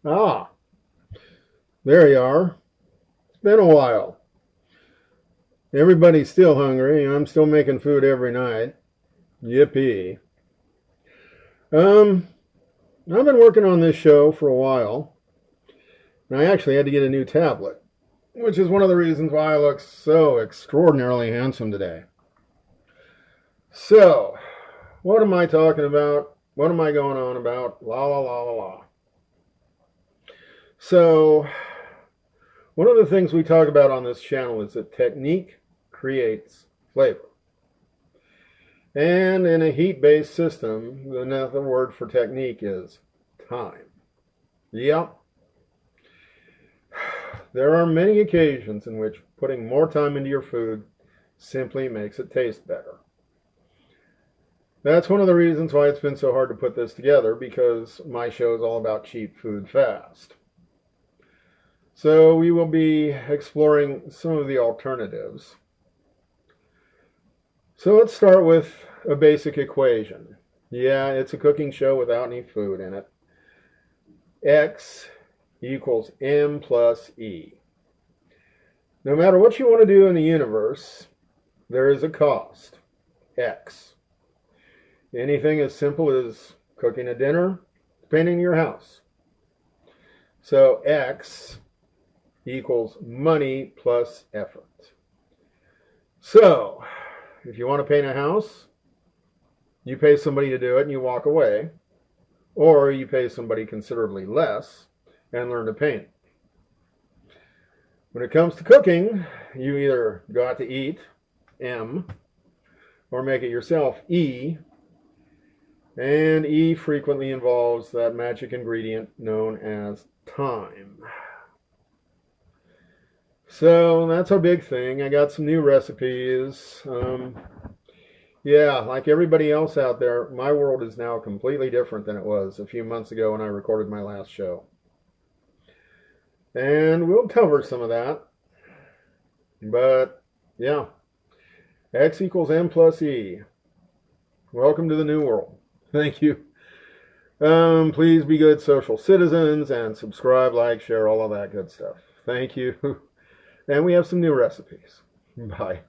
Ah, there you are. It's been a while. Everybody's still hungry, and I'm still making food every night. Yippee. Um, I've been working on this show for a while, and I actually had to get a new tablet, which is one of the reasons why I look so extraordinarily handsome today. So, what am I talking about? What am I going on about? La la la la la. So, one of the things we talk about on this channel is that technique creates flavor. And in a heat-based system, another word for technique is time. Yep, there are many occasions in which putting more time into your food simply makes it taste better. That's one of the reasons why it's been so hard to put this together, because my show is all about cheap food fast. So we will be exploring some of the alternatives. So let's start with a basic equation. Yeah, it's a cooking show without any food in it. X equals M plus E. No matter what you want to do in the universe, there is a cost, X. Anything as simple as cooking a dinner, painting your house. So X equals money plus effort. So, if you want to paint a house, you pay somebody to do it and you walk away, or you pay somebody considerably less and learn to paint. When it comes to cooking, you either go out to eat, M, or make it yourself, E, and E frequently involves that magic ingredient known as time. So that's a big thing. I got some new recipes. Yeah, like everybody else out there, my world is now completely different than it was a few months ago when I recorded my last show. And we'll cover some of that. But yeah, X equals M plus E. Welcome to the new world. Thank you. Please be good social citizens and subscribe, like, share, all of that good stuff. Thank you. And we have some new recipes. Bye.